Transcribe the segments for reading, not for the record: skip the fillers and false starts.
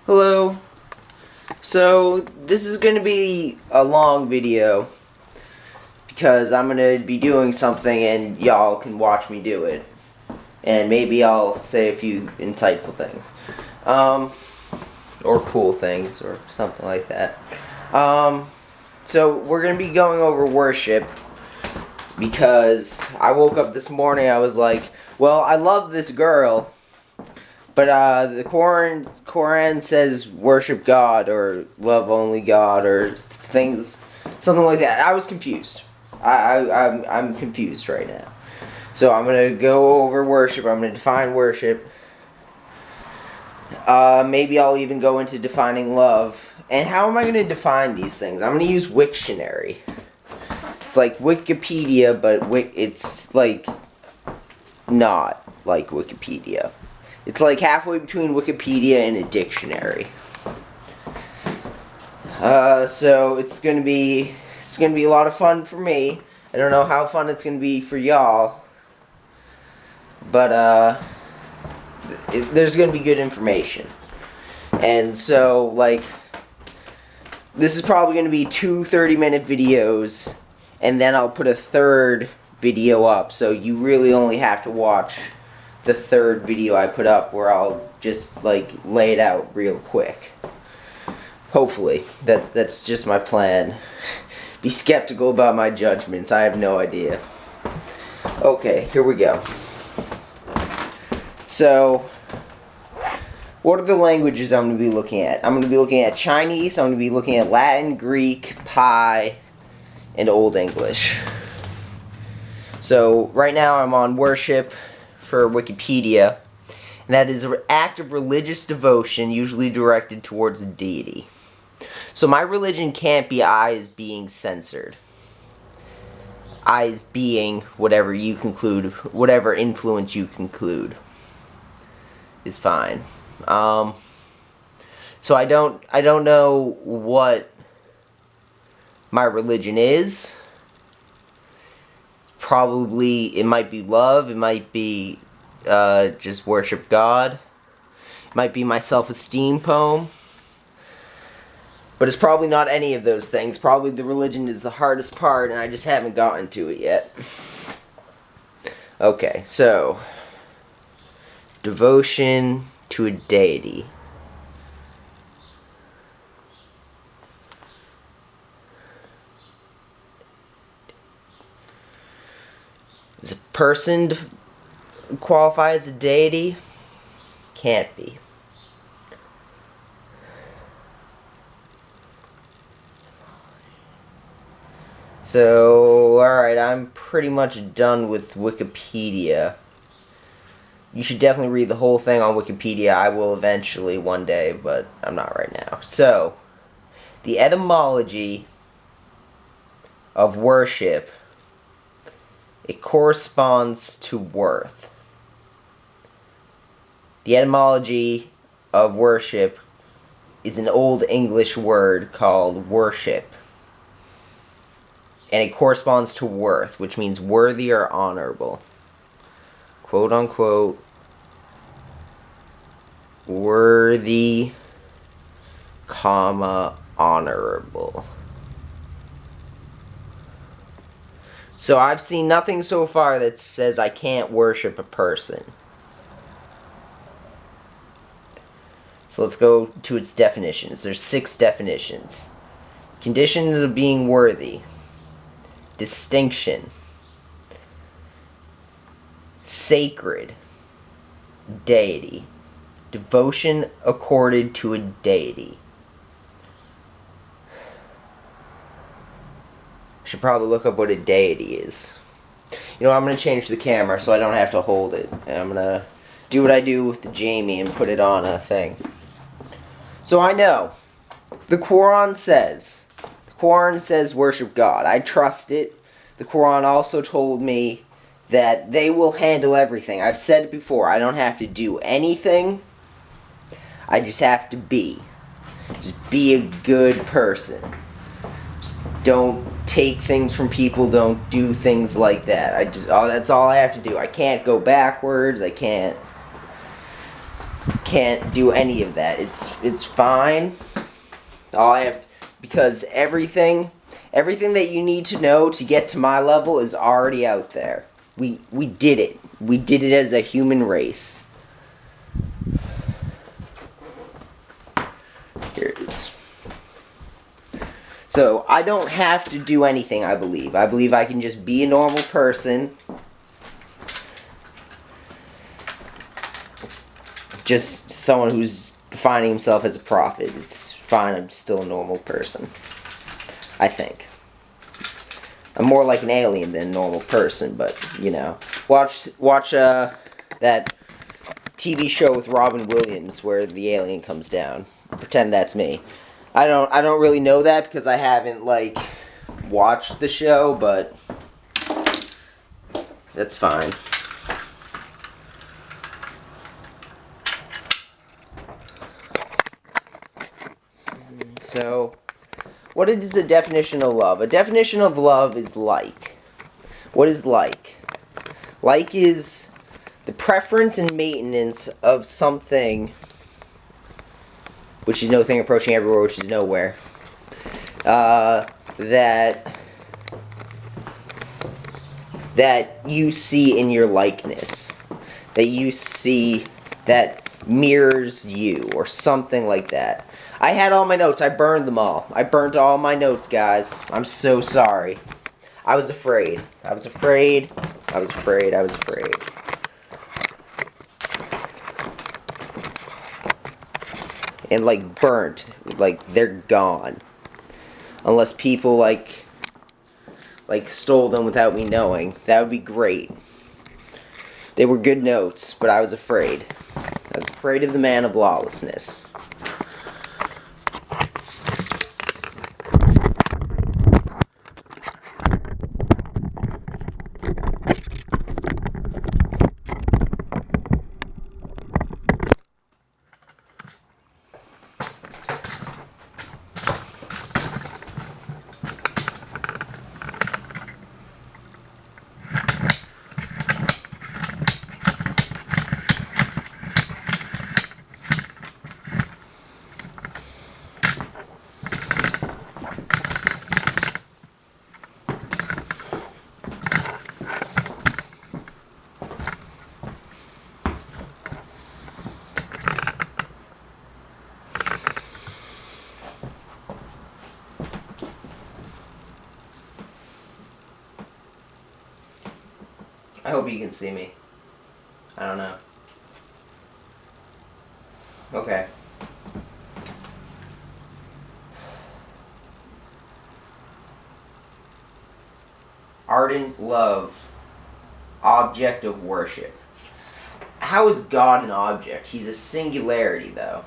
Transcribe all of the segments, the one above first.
Hello. So this is going to be a long video because I'm going to be doing something and y'all can watch me do it. And maybe I'll say a few insightful things. Or cool things or something like that. So we're going to be going over worship because I woke up this morning, I was like, well, I love this girl, but the Quran says worship God or love only God or things, something like that. I was confused. I'm confused right now. So I'm going to go over worship. I'm going to define worship. Maybe I'll even go into defining love. And how am I going to define these things? I'm going to use Wiktionary. It's like Wikipedia, but it's like not like Wikipedia. It's like halfway between Wikipedia and a dictionary. So it's gonna be a lot of fun for me. I don't know how fun it's gonna be for y'all, but there's gonna be good information. And so, like, this is probably gonna be 2 30-minute videos, and then I'll put a third video up. So you really only have to watch the third video I put up, where I'll just like lay it out real quick. Hopefully. That's just my plan. Be skeptical about my judgments. I have no idea. Okay, here we go. So, what are the languages I'm going to be looking at? I'm going to be looking at Chinese, I'm going to be looking at Latin, Greek, Pi, and Old English. So, right now I'm on worship for Wikipedia, and that is an act of religious devotion usually directed towards a deity. So my religion can't be I as being censored. I as being whatever you conclude, whatever influence you conclude is fine. So I don't know what my religion is. Probably it might be love, it might be just worship God, it might be my self-esteem poem, but it's probably not any of those things. Probably the religion is the hardest part and I just haven't gotten to it yet. Okay, so devotion to a deity. Does a person qualify as a deity? Can't be. So, alright, I'm pretty much done with Wikipedia. You should definitely read the whole thing on Wikipedia. I will eventually one day, but I'm not right now. So, the etymology of worship, it corresponds to worth. The etymology of worship is an Old English word called worship. And it corresponds to worth, which means worthy or honorable. Quote unquote, worthy, comma, honorable. So I've seen nothing so far that says I can't worship a person. So let's go to its definitions. There's 6 definitions. Conditions of being worthy. Distinction. Sacred. Deity. Devotion accorded to a deity. Should probably look up what a deity is. You know, I'm going to change the camera so I don't have to hold it. And I'm going to do what I do with the Jamie and put it on a thing. So I know. The Quran says worship God. I trust it. The Quran also told me that they will handle everything. I've said it before. I don't have to do anything. I just have to be. Just be a good person. Just don't take things from people, don't do things like that. That's all I have to do. I can't go backwards, I can't can't do any of that. It's fine. All I have, because everything that you need to know to get to my level is already out there. We did it. We did it as a human race. Here it is. So, I don't have to do anything, I believe. I believe I can just be a normal person. Just someone who's defining himself as a prophet. It's fine, I'm still a normal person. I think. I'm more like an alien than a normal person, but, you know. Watch that TV show with Robin Williams where the alien comes down. Pretend that's me. I don't really know that because I haven't, like, watched the show, but that's fine. So, what is a definition of love? A definition of love is like. What is like? Like is the preference and maintenance of something, which is no thing approaching everywhere, which is nowhere, that you see in your likeness, that you see that mirrors you, or something like that. I had all my notes. I burned them all. I burnt all my notes, guys. I'm so sorry. I was afraid. I was afraid. I was afraid. I was afraid. And, like, burnt. Like, they're gone. Unless people, like stole them without me knowing. That would be great. They were good notes, but I was afraid. I was afraid of the man of lawlessness. I hope you can see me. I don't know. Okay. Ardent love. Object of worship. How is God an object? He's a singularity, though.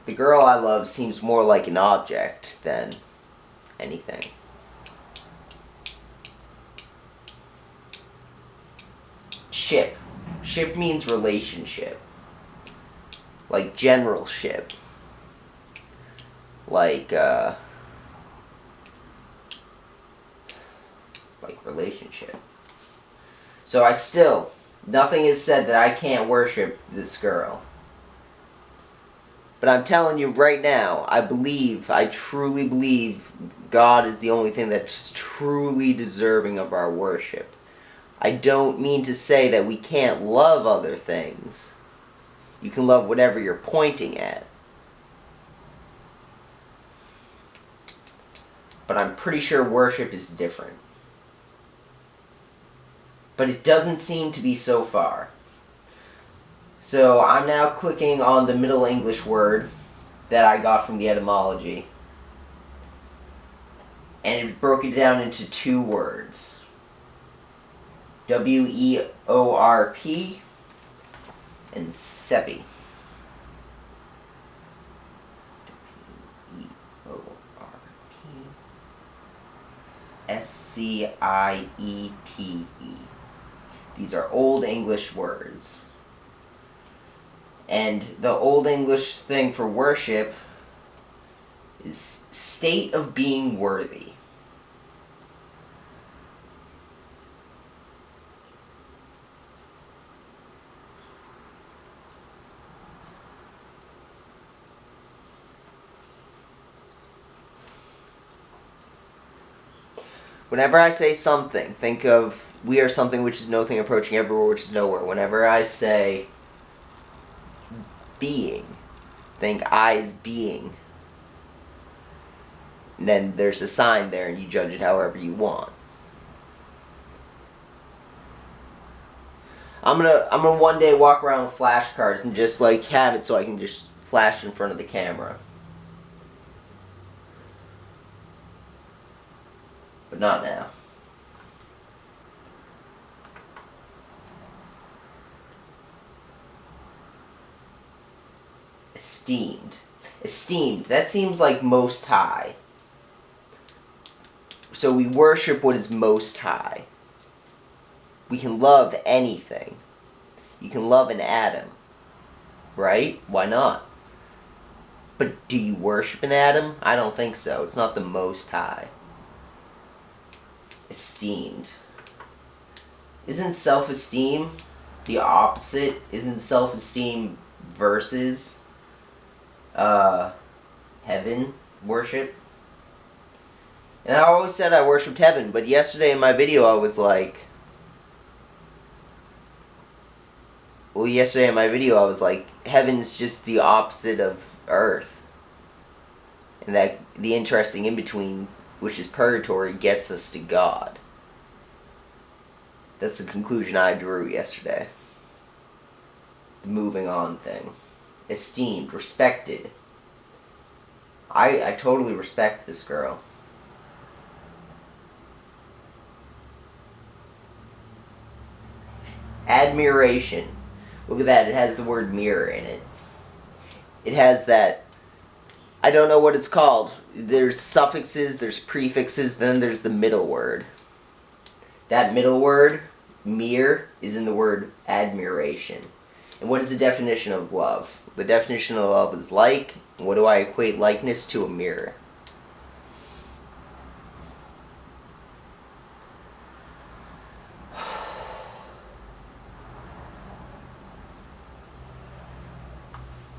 The girl I love seems more like an object than anything. Ship. Ship means relationship. Like generalship. Like relationship. So nothing is said that I can't worship this girl. But I'm telling you right now, I truly believe God is the only thing that's truly deserving of our worship. I don't mean to say that we can't love other things. You can love whatever you're pointing at. But I'm pretty sure worship is different. But it doesn't seem to be so far. So I'm now clicking on the Middle English word that I got from the etymology. And it broke it down into two words. W-E-O-R-P and SEPI. W-E-O-R-P S-C-I-E-P-E. These are Old English words. And the Old English thing for worship is state of being worthy. Whenever I say something, think of we are something which is nothing approaching everywhere which is nowhere. Whenever I say being, think I is being. And then there's a sign there and you judge it however you want. I'm gonna one day walk around with flashcards and just like have it so I can just flash in front of the camera. But not now. Esteemed. Esteemed. That seems like most high. So we worship what is most high. We can love anything. You can love an atom. Right? Why not? But do you worship an atom? I don't think so. It's not the most high. Esteemed. Isn't self-esteem the opposite? Isn't self-esteem versus heaven worship? And I always said I worshipped heaven, but yesterday in my video I was like, heaven's just the opposite of earth. And that the interesting in-between, which is purgatory, gets us to God. That's the conclusion I drew yesterday. The moving on thing. Esteemed, respected. I totally respect this girl. Admiration. Look at that, it has the word mirror in it. It has that, I don't know what it's called. There's suffixes, there's prefixes, then there's the middle word. That middle word, mirror, is in the word admiration. And what is the definition of love? The definition of love is like, and what do I equate likeness to? A mirror.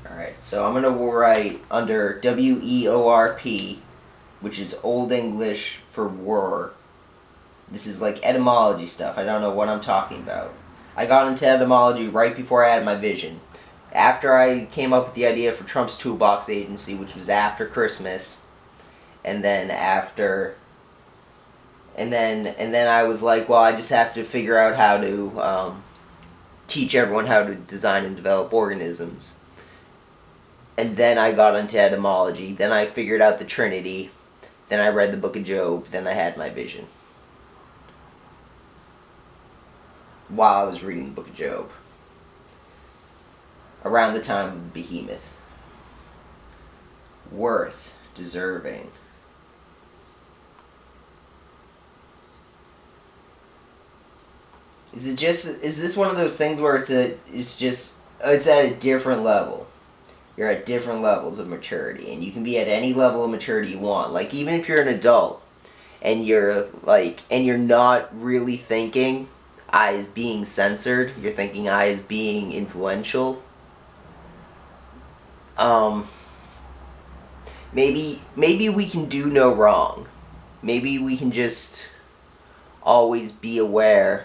Alright, so I'm going to write under WEORP, which is Old English for war. This is like etymology stuff. I don't know what I'm talking about. I got into etymology right before I had my vision. After I came up with the idea for Trump's Toolbox Agency, which was after Christmas, and then I was like, well, I just have to figure out how to teach everyone how to design and develop organisms. And then I got into etymology. Then I figured out the Trinity. Then I read the Book of Job. Then I had my vision. While I was reading the Book of Job. Around the time of the Behemoth. Worth. Deserving. Is this one of those things where it's at a different level? You're at different levels of maturity, and you can be at any level of maturity you want. Like, even if you're an adult, and you're not really thinking I is being censored, you're thinking I is being influential. Maybe we can do no wrong. Maybe we can just always be aware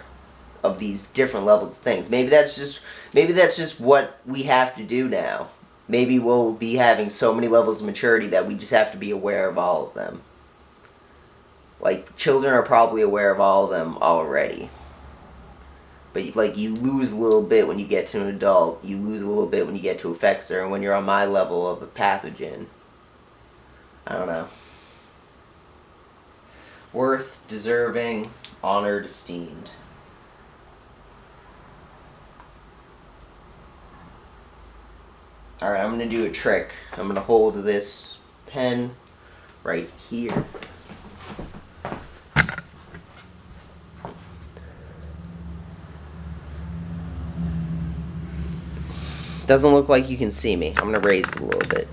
of these different levels of things. Maybe that's just what we have to do now. Maybe we'll be having so many levels of maturity that we just have to be aware of all of them. Like, children are probably aware of all of them already. But, like, you lose a little bit when you get to an adult. You lose a little bit when you get to a Fexer. And when you're on my level of a pathogen. I don't know. Worth, deserving, honored, esteemed. Alright, I'm going to do a trick. I'm going to hold this pen right here. Doesn't look like you can see me. I'm going to raise it a little bit.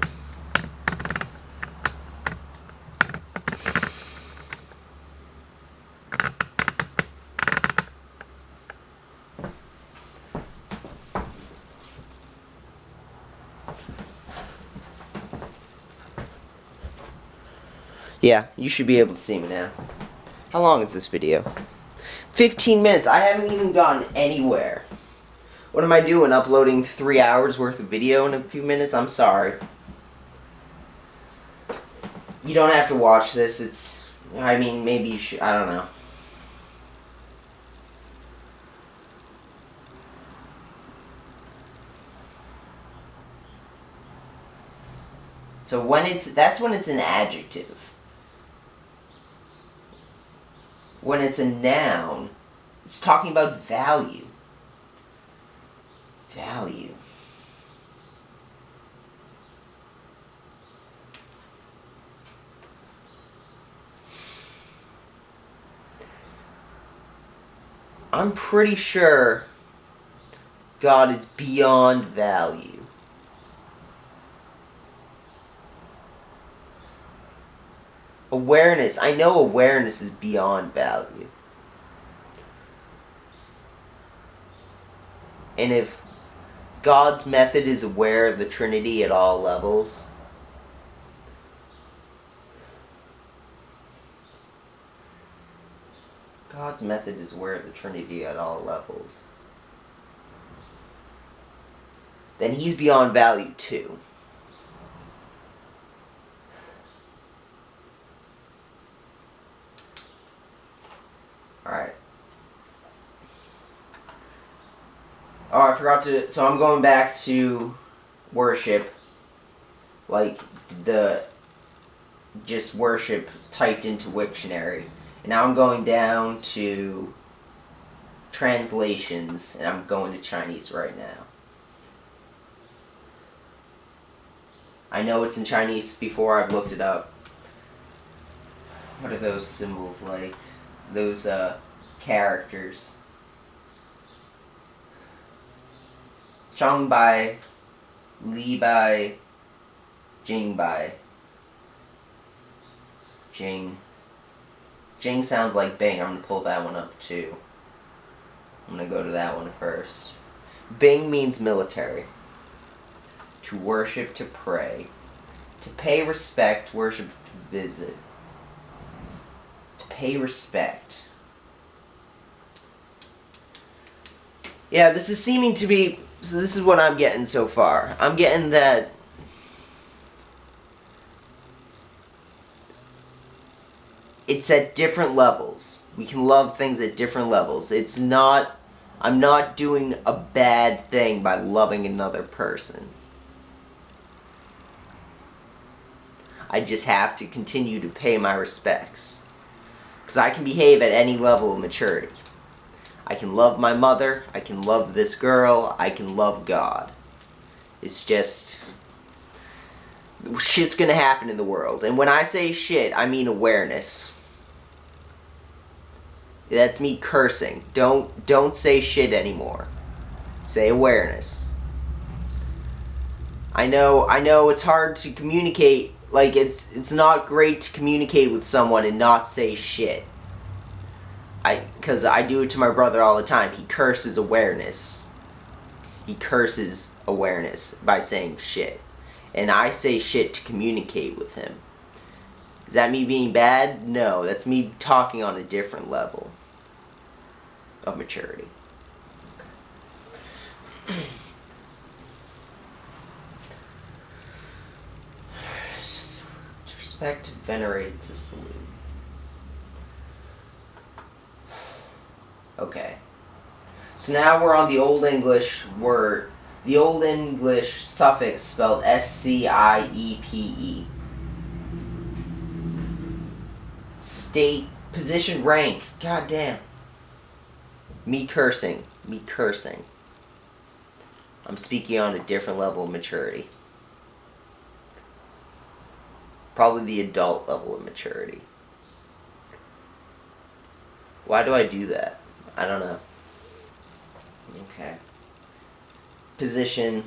Yeah, you should be able to see me now. How long is this video? 15 minutes. I haven't even gone anywhere. What am I doing? Uploading 3 hours worth of video in a few minutes? I'm sorry. You don't have to watch this. It's... I mean, maybe you should... I don't know. So when it's... That's when it's an adjective. When it's a noun, it's talking about value. Value. I'm pretty sure God is beyond value. Awareness. I know awareness is beyond value. And if God's method is aware of the Trinity at all levels, God's method is aware of the Trinity at all levels, then he's beyond value too. Alright. Oh, I forgot to... So I'm going back to worship. Like, just worship typed into Wiktionary. And now I'm going down to translations, and I'm going to Chinese right now. I know it's in Chinese before I've looked it up. What are those symbols like? Those characters. Chongbai, Libai, Jingbai. Jing. Jing sounds like Bing. I'm going to pull that one up too. I'm going to go to that one first. Bing means military. To worship, to pray. To pay respect, worship, visit. To pay respect. Yeah, this is seeming to be... So this is what I'm getting so far. I'm getting that... It's at different levels. We can love things at different levels. It's not... I'm not doing a bad thing by loving another person. I just have to continue to pay my respects. Because I can behave at any level of maturity. I can love my mother, I can love this girl, I can love God. It's just... shit's gonna happen in the world. And when I say shit, I mean awareness. That's me cursing. Don't say shit anymore. Say awareness. I know it's hard to communicate. Like, it's not great to communicate with someone and not say shit. Because I do it to my brother all the time. He curses awareness. He curses awareness by saying shit. And I say shit to communicate with him. Is that me being bad? No, that's me talking on a different level of maturity. Okay. To respect, to venerate, to salute. Okay. So now we're on the Old English word, the Old English suffix spelled S-C-I-E-P-E. State, position, rank. God damn. Me cursing. Me cursing. I'm speaking on a different level of maturity. Probably the adult level of maturity. Why do I do that? I don't know. Okay. Position.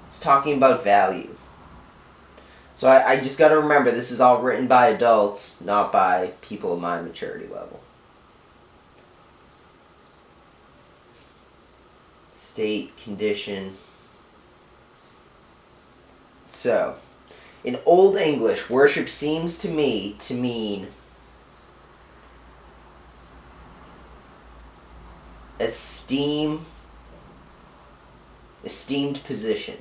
It's talking about value. So I just gotta remember, this is all written by adults, not by people of my maturity level. State, condition. So, In Old English, worship seems to me to mean esteemed position,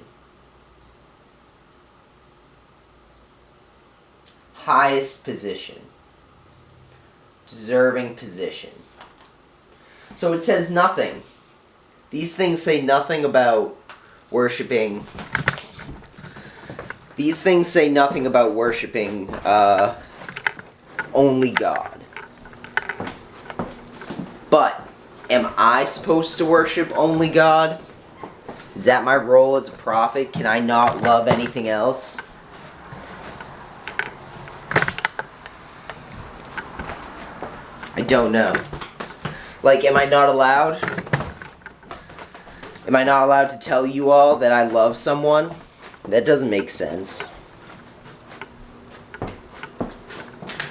highest position, deserving position. So it says nothing. These things say nothing about worshiping. These things say nothing about worshiping only God. But am I supposed to worship only God? Is that my role as a prophet? Can I not love anything else? I don't know. Like, am I not allowed? Am I not allowed to tell you all that I love someone? That doesn't make sense.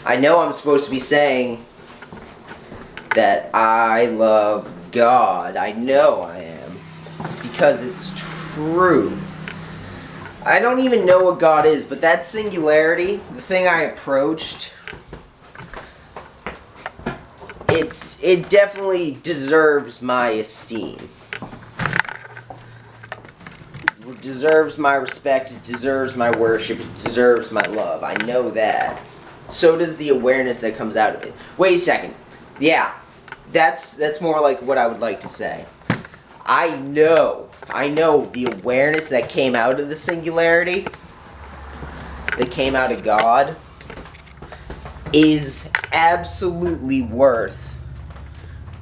I know I'm supposed to be saying that I love God. I know I am. Because it's true. I don't even know what God is, but that singularity, the thing I approached, it definitely deserves my esteem. It deserves my respect, it deserves my worship, it deserves my love. I know that. So does the awareness that comes out of it. Wait a second. Yeah, that's more like what I would like to say. I know the awareness that came out of the singularity, that came out of God, is absolutely worth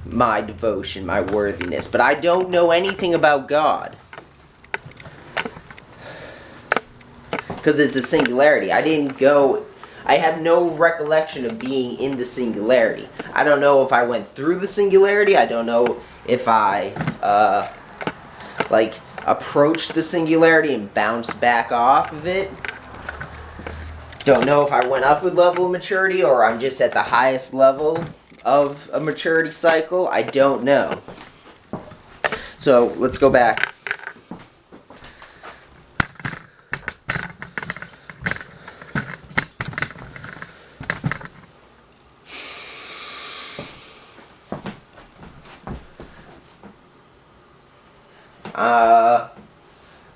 my devotion, my worthiness. But I don't know anything about God. Because it's a singularity. I have no recollection of being in the singularity. I don't know if I went through the singularity. I don't know if I, approached the singularity and bounced back off of it. Don't know if I went up a level of maturity or I'm just at the highest level of a maturity cycle. I don't know. So, let's go back.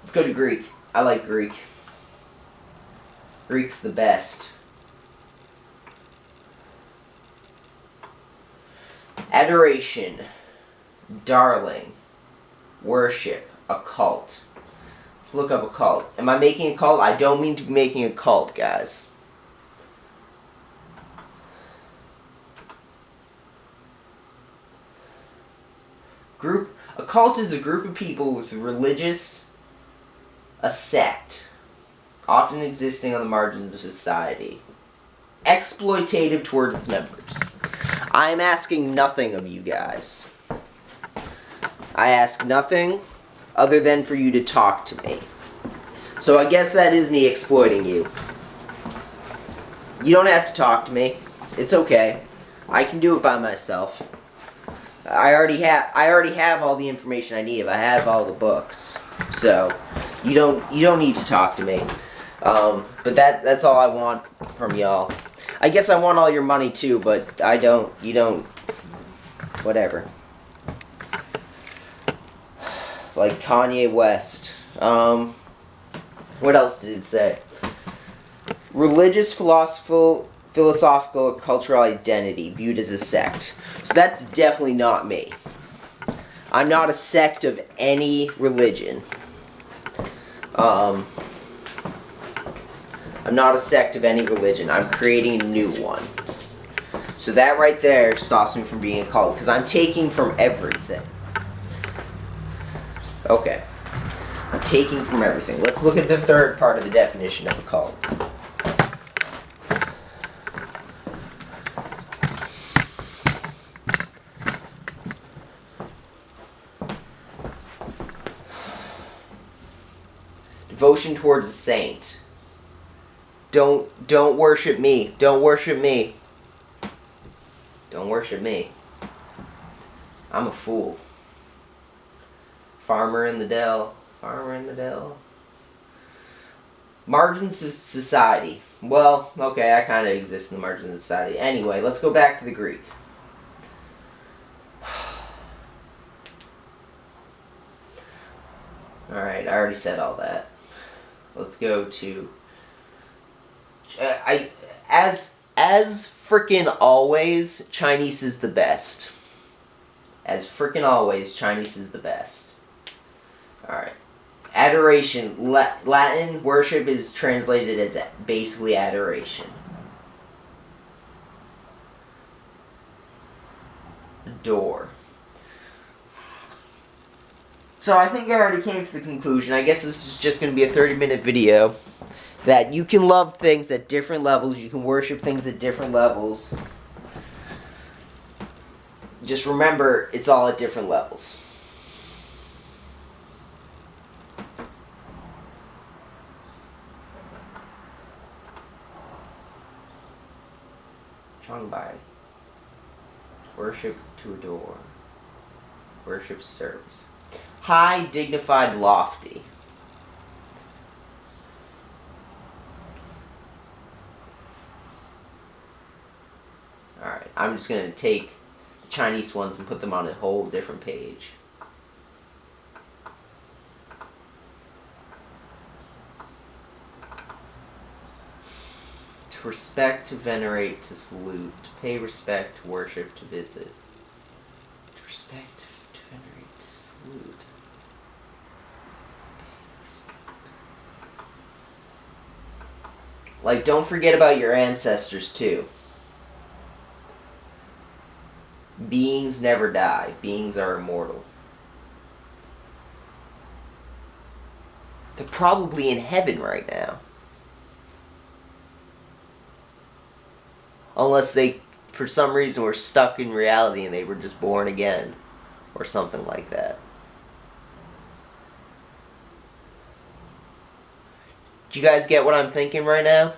Let's go to Greek. I like Greek. Greek's the best. Adoration, darling, worship, a cult. Let's look up a cult. Am I making a cult? I don't mean to be making a cult, guys. A cult is a group of people with a sect, often existing on the margins of society, exploitative towards its members. I'm asking nothing of you guys. I ask nothing other than for you to talk to me. So I guess that is me exploiting you. You don't have to talk to me. It's okay. I can do it by myself. I already have all the information I need. I have all the books. So you don't need to talk to me. But that's all I want from y'all. I guess I want all your money too, but you don't, whatever. Like Kanye West. What else did it say? Religious, philosophical, cultural identity viewed as a sect. So that's definitely not me. I'm not a sect of any religion. I'm not a sect of any religion. I'm creating a new one. So that right there stops me from being a cult, because I'm taking from everything. Okay. I'm taking from everything. Let's look at the third part of the definition of a cult. Devotion towards a saint. Don't worship me. Don't worship me. Don't worship me. I'm a fool. Farmer in the dell. Farmer in the dell. Margins of society. Well, okay, I kind of exist in the margins of society. Anyway, let's go back to the Greek. Alright, I already said all that. Let's go to... As frickin' always, Chinese is the best. As frickin' always, Chinese is the best. Alright. Adoration. Latin worship is translated as basically adoration. Adore. So I think I already came to the conclusion. I guess this is just going to be a 30-minute video. That you can love things at different levels. You can worship things at different levels. Just remember, it's all at different levels. Chongbai. Worship to adore. Worship service. High, dignified, lofty. Alright, I'm just going to take the Chinese ones and put them on a whole different page. To respect, to venerate, to salute, to pay respect, to worship, to visit. To respect, to venerate, to salute. Like, don't forget about your ancestors, too. Beings never die. Beings are immortal. They're probably in heaven right now. Unless they, for some reason, were stuck in reality and they were just born again. Or something like that. Do you guys get what I'm thinking right now?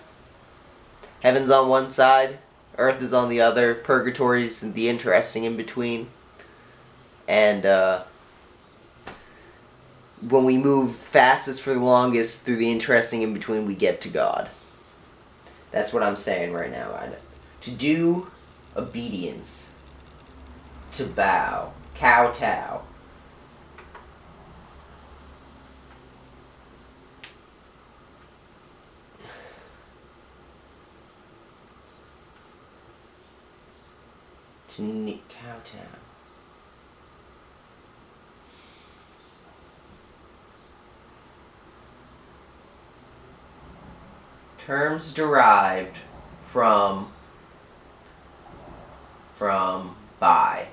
Heaven's on one side. Earth is on the other. Purgatory's the interesting in between. And when we move fastest for the longest through the interesting in between, we get to God. That's what I'm saying right now. To do obedience. To bow. Kowtow. To kowtow. Terms derived from by.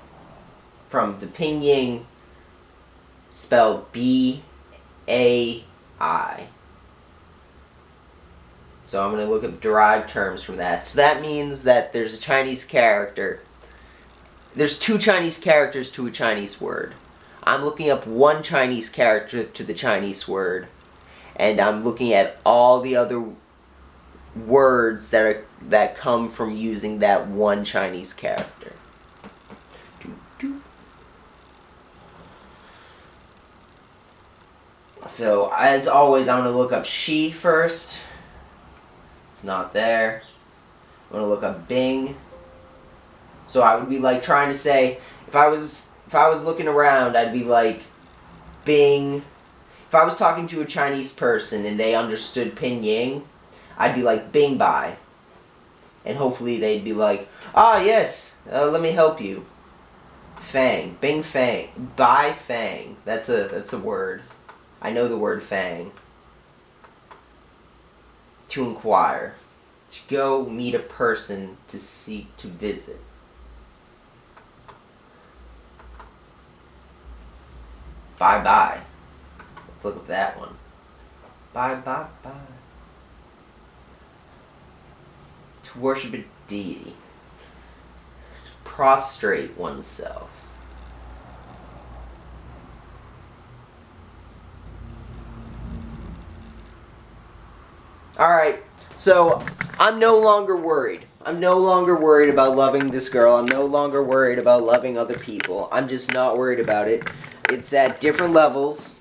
From the pinyin spelled B-A-I. So I'm going to look up derived terms from that. So that means that there's a Chinese character. There's two Chinese characters to a Chinese word. I'm looking up one Chinese character to the Chinese word. And I'm looking at all the other words that come from using that one Chinese character. So, as always, I'm going to look up she first. It's not there. I'm going to look up Bing. So I would be like trying to say, if I was looking around, I'd be like, Bing. If I was talking to a Chinese person and they understood pinyin, I'd be like, Bing Bai. And hopefully they'd be like, ah, yes, let me help you. Fang. Bing Fang. Bai Fang. That's a word. I know the word Fang. To inquire. To go meet a person, to seek, to visit. Bye-bye. Let's look at that one. Bye-bye-bye. To worship a deity. To prostrate oneself. Alright, so I'm no longer worried. I'm no longer worried about loving this girl. I'm no longer worried about loving other people. I'm just not worried about it. It's at different levels.